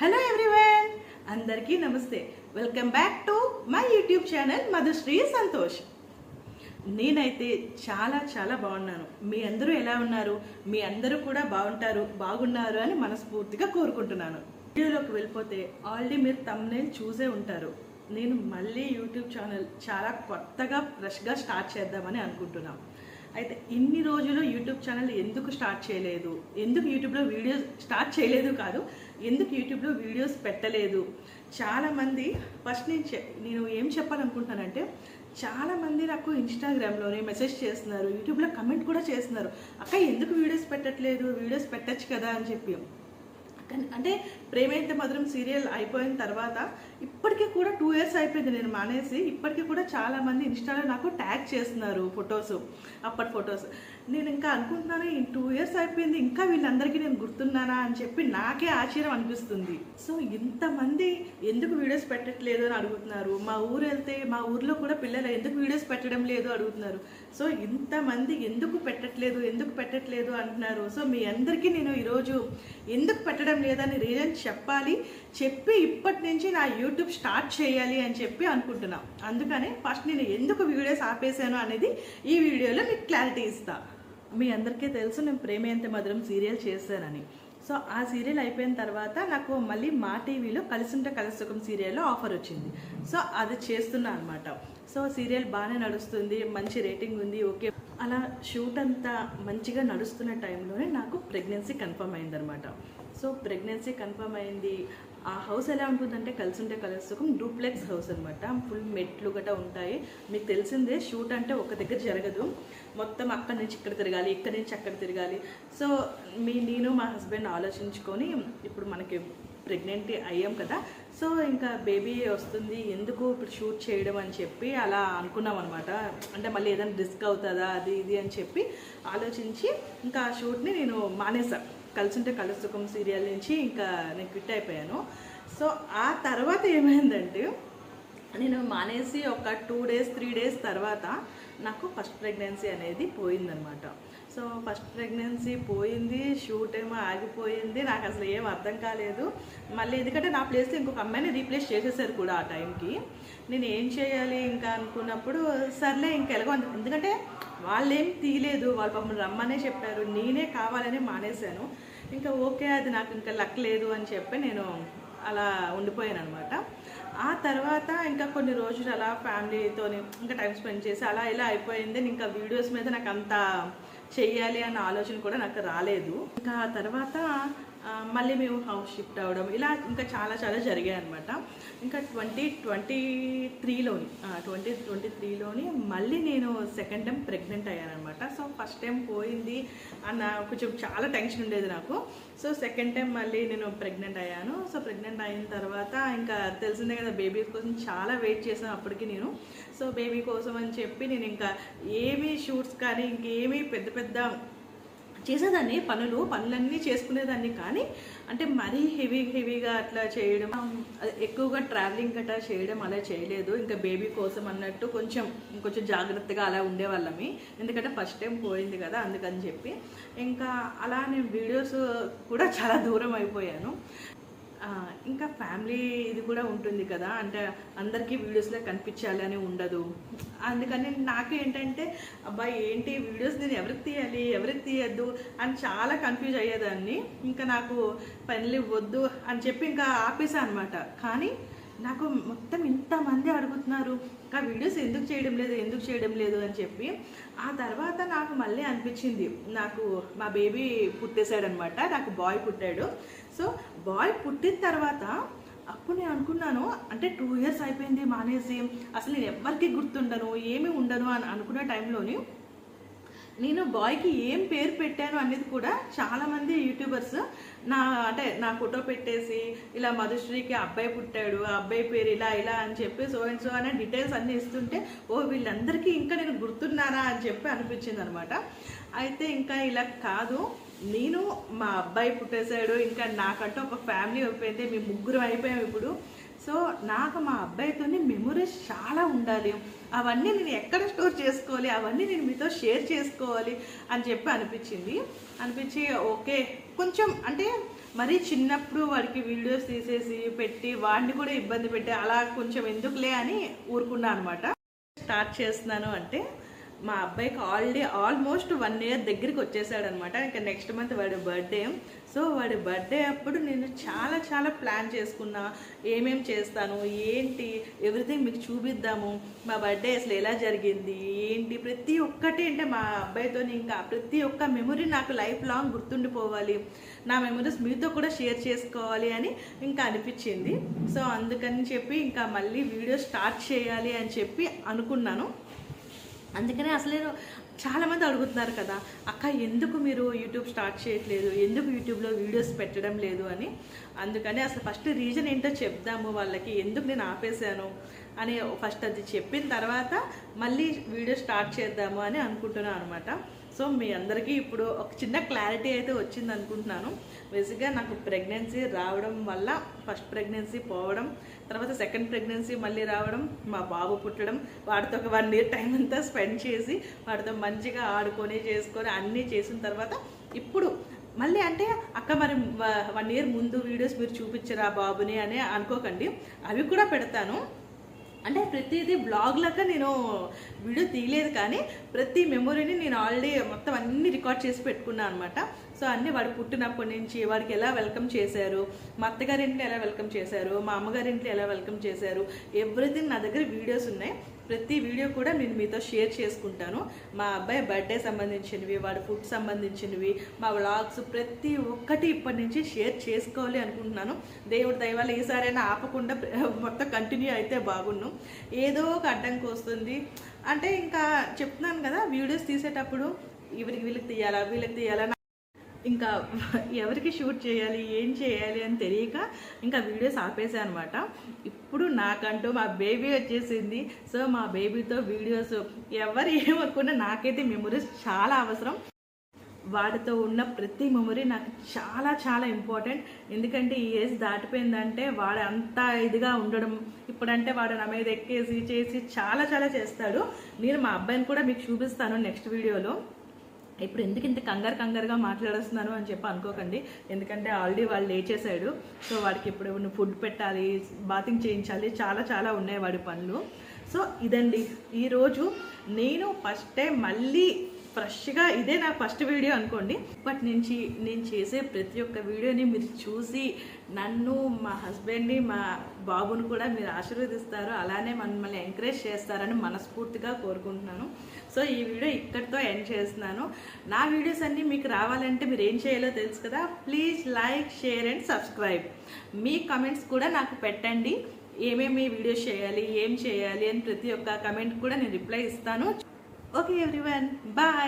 Hello everyone, అందరికీ నమస్తే. Welcome back to my YouTube channel Madhushree Santosh. నేనైతే చాలా బాగున్నాను. మీ అందరూ ఎలా ఉన్నారు? మీ అందరూ కూడా బాగున్నారు అని మనస్ఫూర్తిగా కోరుకుంటున్నాను. వీడియోలోకి వెళ్ళిపోతే ఆల్రెడీ మీరు థంబ్నెయిల్ చూసే ఉంటారు. నేను మళ్ళీ యూట్యూబ్ ఛానల్ చాలా కొత్తగా ఫ్రెష్గా స్టార్ట్ చేద్దామని అనుకుంటున్నాను. అయితే ఇన్ని రోజులు యూట్యూబ్ ఛానల్ ఎందుకు స్టార్ట్ చేయలేదు, ఎందుకు యూట్యూబ్లో వీడియోస్ స్టార్ట్ చేయలేదు కాదు, ఎందుకు యూట్యూబ్లో వీడియోస్ పెట్టలేదు. చాలామంది ఫస్ట్ నేను ఏం చెప్పాలనుకుంటున్నానంటే, చాలామంది నాకు ఇన్స్టాగ్రామ్లోనే మెసేజ్ చేస్తున్నారు, యూట్యూబ్లో కమెంట్ కూడా చేస్తున్నారు, అక్క ఎందుకు వీడియోస్ పెట్టట్లేదు, వీడియోస్ పెట్టచ్చు కదా అని చెప్పి. అంటే ప్రేమైతే మధురం సీరియల్ అయిపోయిన తర్వాత ఇప్పటికీ కూడా 2 years అయిపోయింది నేను మానేసి. ఇప్పటికీ కూడా చాలామంది ఇన్స్టాలో నాకు ట్యాగ్ చేస్తున్నారు ఫొటోస్, అప్పటి ఫొటోస్. నేను ఇంకా అనుకుంటున్నాను, ఈ 2 years అయిపోయింది, ఇంకా వీళ్ళందరికీ నేను గుర్తున్నానా అని చెప్పి నాకే ఆశ్చర్యం అనిపిస్తుంది. సో ఇంతమంది ఎందుకు వీడియోస్ పెట్టట్లేదు అని అడుగుతున్నారు. మా ఊరు వెళ్తే మా ఊర్లో కూడా పిల్లలు ఎందుకు వీడియోస్ పెట్టడం లేదు అడుగుతున్నారు. సో ఇంతమంది ఎందుకు పెట్టట్లేదు అంటున్నారు. సో మీ అందరికీ నేను ఈరోజు ఎందుకు పెట్టడం లేదని రీజన్ చెప్పి ఇప్పటి నుంచి నా యూట్యూబ్ స్టార్ట్ చేయాలి అని చెప్పి అనుకుంటున్నా. అందుకనే ఫస్ట్ నేను ఎందుకు వీడియోస్ ఆపేసాను అనేది ఈ వీడియోలో మీకు క్లారిటీ ఇస్తా. మీ అందరికీ తెలుసు, నేను ప్రేమైతే మధురం సీరియల్ చేశానని. సో ఆ సీరియల్ అయిపోయిన తర్వాత నాకు మళ్ళీ మా టీవీలో కలిసుంటే కలుసుకం సీరియల్లో ఆఫర్ వచ్చింది. సో అది చేస్తున్నా అనమాట. సో సీరియల్ బాగానే నడుస్తుంది, మంచి రేటింగ్ ఉంది, ఓకే. అలా షూట్ అంతా మంచిగా నడుస్తున్న టైంలోనే నాకు ప్రెగ్నెన్సీ కన్ఫర్మ్ అయిందనమాట. సో ప్రెగ్నెన్సీ కన్ఫర్మ్ అయింది. ఆ హౌస్ ఎలా ఉంటుందంటే కలిసుంటే కలుసుకం డూప్లెక్స్ హౌస్ అనమాట. ఫుల్ మెట్లు గట్రా ఉంటాయి. మీకు తెలిసిందే, షూట్ అంటే ఒక దగ్గర జరగదు, మొత్తం అక్కడి నుంచి ఇక్కడ తిరగాలి, ఇక్కడి నుంచి అక్కడ తిరగాలి. సో నేను మా హస్బెండ్ ఆలోచించుకొని ఇప్పుడు మనకి ప్రెగ్నెంట్ అయ్యాం కదా, సో ఇంకా బేబీ వస్తుంది, ఎందుకు ఇప్పుడు షూట్ చేయడం అని చెప్పి అలా అనుకున్నాం అనమాట. అంటే మళ్ళీ ఏదైనా రిస్క్ అవుతుందా అది ఇది అని చెప్పి ఆలోచించి ఇంకా ఆ షూట్ని నేను మానేసా. కలిసుంటే కలుసుకం సీరియల్ నుంచి ఇంకా నేను క్విట్ అయిపోయాను. సో ఆ తర్వాత ఏమైందంటే, నేను మానేసి ఒక 2 days 3 days తర్వాత నాకు ఫస్ట్ ప్రెగ్నెన్సీ అనేది పోయిందనమాట. సో ఫస్ట్ ప్రెగ్నెన్సీ పోయింది, షూట్ ఏమో ఆగిపోయింది. నాకు అసలు ఏం అర్థం కాలేదు. మళ్ళీ ఎందుకంటే నా ప్లేస్లో ఇంకొక అమ్మాయిని రీప్లేస్ చేసేసారు కూడా ఆ టైంకి. నేను ఏం చేయాలి ఇంకా అనుకున్నప్పుడు సర్లే ఇంకా ఎలాగో, ఎందుకంటే వాళ్ళేం తీయలేదు, వాళ్ళ పాపం రమ్మనే చెప్పారు, నేనే కావాలని మానేశాను. ఇంకా ఓకే, అది నాకు ఇంకా లక్ లేదు అని చెప్పి నేను అలా ఉండిపోయాను అనమాట. ఆ తర్వాత ఇంకా కొన్ని రోజులు అలా ఫ్యామిలీతో ఇంకా టైం స్పెండ్ చేసి అలా ఇలా అయిపోయింది. ఇంకా వీడియోస్ మీద నాకు అంత చెయ్యాలి అన్న ఆలోచన కూడా నాకు రాలేదు. ఇంకా ఆ తర్వాత మళ్ళీ మేము హౌస్ షిఫ్ట్ అవ్వడం, ఇలా ఇంకా చాలా జరిగాయి అనమాట. ఇంకా 2023లోని మళ్ళీ నేను సెకండ్ టైం ప్రెగ్నెంట్ అయ్యానమాట. సో ఫస్ట్ టైం పోయింది అన్న కొంచెం చాలా టెన్షన్ ఉండేది నాకు. సో సెకండ్ టైం మళ్ళీ నేను ప్రెగ్నెంట్ అయ్యాను. సో ప్రెగ్నెంట్ అయిన తర్వాత ఇంకా తెలిసిందే కదా, బేబీ కోసం చాలా వెయిట్ చేశాను అప్పటికి నేను. సో బేబీ కోసం అని చెప్పి నేను ఇంకా ఏమీ షూట్స్ కానీ ఇంకేమీ పెద్ద చేసేదాన్ని, పనులన్నీ చేసుకునేదాన్ని. కానీ అంటే మరీ హెవీగా అట్లా చేయడం, ఎక్కువగా ట్రావెలింగ్ గట్రా చేయడం అలా చేయలేదు. ఇంకా బేబీ కోసం అన్నట్టు కొంచెం జాగ్రత్తగా అలా ఉండేవాళ్ళమి, ఎందుకంటే ఫస్ట్ టైం పోయింది కదా అందుకని చెప్పి. ఇంకా అలా నేను వీడియోస్ కూడా చాలా దూరం అయిపోయాను. ఇంకా ఫ్యామిలీ ఇది కూడా ఉంటుంది కదా, అంటే అందరికీ వీడియోస్లో కనిపించాలి అని ఉండదు. అందుకని నాకు ఏంటంటే, అబ్బాయి ఏంటి వీడియోస్ నేను ఎవరికి తీయాలి ఎవరికి తీయద్దు అని చాలా కన్ఫ్యూజ్ అయ్యేదాన్ని. ఇంకా నాకు పనులు వద్దు అని చెప్పి ఇంకా ఆపేసా అనమాట. కానీ నాకు మొత్తం ఇంతమంది అడుగుతున్నారు, ఇంకా వీడియోస్ ఎందుకు చేయడం లేదు అని చెప్పి. ఆ తర్వాత నాకు మళ్ళీ అనిపించింది, నాకు మా బేబీ పుట్టేశాడనమాట, నాకు బాయ్ పుట్టాడు. సో బాయ్ పుట్టిన తర్వాత అప్పుడు నేను అనుకున్నాను, అంటే 2 years అయిపోయింది మానేసి, అసలు నేను ఎవరికి గుర్తుండను, ఏమీ ఉండను అని అనుకునే టైంలోని నేను బాయ్కి ఏం పేరు పెట్టాను అనేది కూడా చాలామంది యూట్యూబర్స్ నా ఫోటో పెట్టేసి ఇలా మధుశ్రీకి అబ్బాయి పుట్టాడు, ఆ అబ్బాయి పేరు ఇలా అని చెప్పి సో అండ్ సో అనే డీటెయిల్స్ అన్నీ ఇస్తుంటే, వీళ్ళందరికీ ఇంకా నేను గుర్తున్నానా అని చెప్పి అనిపించింది అనమాట. అయితే ఇంకా ఇలా కాదు, నేను మా అబ్బాయి పుట్టేశాడు, ఇంకా నాకంటూ ఒక ఫ్యామిలీ అయిపోయింది, మేము 3 అయిపోయాం ఇప్పుడు. సో నాకు మా అబ్బాయితోని మెమొరీస్ చాలా ఉండాలి, అవన్నీ నేను ఎక్కడ స్టోర్ చేసుకోవాలి, అవన్నీ నేను మీతో షేర్ చేసుకోవాలి అని చెప్పి అనిపించి ఓకే కొంచెం అంటే మరి చిన్నప్పుడు వాడికి వీడియోస్ తీసేసి పెట్టి వాడిని కూడా ఇబ్బంది పెట్టి అలా కొంచెం ఎందుకులే అని ఊరుకున్నా అనమాట. స్టార్ట్ చేస్తున్నాను అంటే మా అబ్బాయికి ఆల్మోస్ట్ 1 ఇయర్ దగ్గరికి వచ్చేసాడనమాట. ఇంకా నెక్స్ట్ మంత్ వాడి బర్త్డే. సో వాడి బర్త్డే అప్పుడు నేను చాలా ప్లాన్ చేసుకున్నా, ఏమేం చేస్తాను ఏంటి ఎవ్రీథింగ్ మీకు చూపిద్దాము, మా బర్త్డే అసలు ఎలా జరిగింది ఏంటి ప్రతి ఒక్కటి. అంటే మా అబ్బాయితో ఇంకా ప్రతి ఒక్క మెమొరీ నాకు లైఫ్ లాంగ్ గుర్తుండిపోవాలి, నా మెమరీస్ మీతో కూడా షేర్ చేసుకోవాలి అని ఇంకా అనిపించింది. సో అందుకని చెప్పి ఇంకా మళ్ళీ వీడియో స్టార్ట్ చేయాలి అని చెప్పి అనుకున్నాను. అందుకనే అసలు చాలామంది అడుగుతున్నారు కదా, అక్క ఎందుకు మీరు యూట్యూబ్ స్టార్ట్ చేయట్లేదు, ఎందుకు యూట్యూబ్లో వీడియోస్ పెట్టడం లేదు అని. అందుకని అసలు ఫస్ట్ రీజన్ ఏంటో చెప్దాము వాళ్ళకి, ఎందుకు నేను ఆపేశాను అని ఫస్ట్ అది చెప్పిన తర్వాత మళ్ళీ వీడియో స్టార్ట్ చేద్దాము అని అనుకుంటున్నాను అనమాట. సో మీ అందరికీ ఇప్పుడు ఒక చిన్న క్లారిటీ అయితే వచ్చింది అనుకుంటున్నాను. బేసిక్గా నాకు ప్రెగ్నెన్సీ రావడం వల్ల ఫస్ట్ ప్రెగ్నెన్సీ పోవడం, తర్వాత సెకండ్ ప్రెగ్నెన్సీ మళ్ళీ రావడం, మా బాబు పుట్టడం, వాడితో ఒక 1 ఇయర్ టైం అంతా స్పెండ్ చేసి వాడితో మంచిగా ఆడుకొని చేసుకొని అన్నీ చేసిన తర్వాత ఇప్పుడు మళ్ళీ అంటే అక్క మరి 1 ఇయర్ ముందు వీడియోస్ మీరు చూపించరా బాబుని అని అనుకోకండి, అవి కూడా పెడతాను. అంటే ప్రతిదీ బ్లాగ్ లాగా నేను వీడియో తీయలేదు, కానీ ప్రతి మెమొరీని నేను ఆల్రెడీ మొత్తం అన్నీ రికార్డ్ చేసి పెట్టుకున్నాను అనమాట. సో అన్నీ వాడు పుట్టినప్పటి నుంచి వాడికి ఎలా వెల్కమ్ చేశారు, మా అత్తగారింట్లో ఎలా వెల్కమ్ చేశారు, మా అమ్మగారింట్లో ఎలా వెల్కమ్ చేశారు, ఎవ్రీథింగ్ నా దగ్గర వీడియోస్ ఉన్నాయి. ప్రతి వీడియో కూడా నేను మీతో షేర్ చేసుకుంటాను. మా అబ్బాయి బర్త్డే సంబంధించినవి, వాడి ఫుడ్ సంబంధించినవి, మా వ్లాగ్స్ ప్రతి ఒక్కటి ఇప్పటి నుంచి షేర్ చేసుకోవాలి అనుకుంటున్నాను. దేవుడి దయ వల్ల ఈసారైనా ఆపకుండా మొత్తం కంటిన్యూ అయితే బాగున్నాం. ఏదో ఒక అడ్డంకి వస్తుంది అంటే ఇంకా చెప్తున్నాను కదా, వీడియోస్ తీసేటప్పుడు వీళ్ళకి తీయాలా ఇంకా ఎవరికి షూట్ చేయాలి ఏం చేయాలి అని తెలియక ఇంకా వీడియోస్ ఆపేసాను అనమాట. ఇప్పుడు నాకంటూ మా బేబీ వచ్చేసింది. సో మా బేబీతో వీడియోస్ ఎవరు ఏమనుకున్నా నాకైతే మెమరీస్ చాలా అవసరం. వాడితో ఉన్న ప్రతి మెమొరీ నాకు చాలా ఇంపార్టెంట్. ఎందుకంటే ఈ ఏజ్ దాటిపోయిందంటే వాడు అంతా ఇదిగా ఉండడం, ఇప్పుడంటే వాడు నా మీద ఎక్కేసి చేసి చాలా చేస్తాడు. నేను మా అబ్బాయిని కూడా మీకు చూపిస్తాను నెక్స్ట్ వీడియోలో. ఇప్పుడు ఎందుకు ఇంత కంగారుగా మాట్లాడేస్తున్నాను అని చెప్పి అనుకోకండి, ఎందుకంటే ఆల్రెడీ వాళ్ళు లేచేసాడు. సో వాడికి ఇప్పుడు ఫుడ్ పెట్టాలి, బాతింగ్ చేయించాలి, చాలా ఉన్నాయి వాడి పనులు. సో ఇదండి ఈరోజు నేను ఫస్ట్ టైం మళ్ళీ ఫ్రెష్గా, ఇదే నా ఫస్ట్ వీడియో అనుకోండి. ఇప్పటి నుంచి నేను చేసే ప్రతి ఒక్క వీడియోని మీరు చూసి నన్ను, మా హస్బెండ్ని, మా బాబుని కూడా మీరు ఆశీర్వదిస్తారు, అలానే మమ్మల్ని ఎంకరేజ్ చేస్తారని మనస్ఫూర్తిగా కోరుకుంటున్నాను. సో ఈ వీడియో ఇక్కడితో ఎండ్ చేస్తున్నాను. నా వీడియోస్ అన్నీ మీకు రావాలంటే మీరు ఏం చేయాలో తెలుసు కదా, please like, share and subscribe. Me comments కూడా నాకు పెట్టండి, ఏమేమి వీడియోస్ చేయాలి, ఏం చేయాలి అని ప్రతి ఒక్క కమెంట్ కూడా నేను రిప్లై ఇస్తాను. Okay everyone, bye.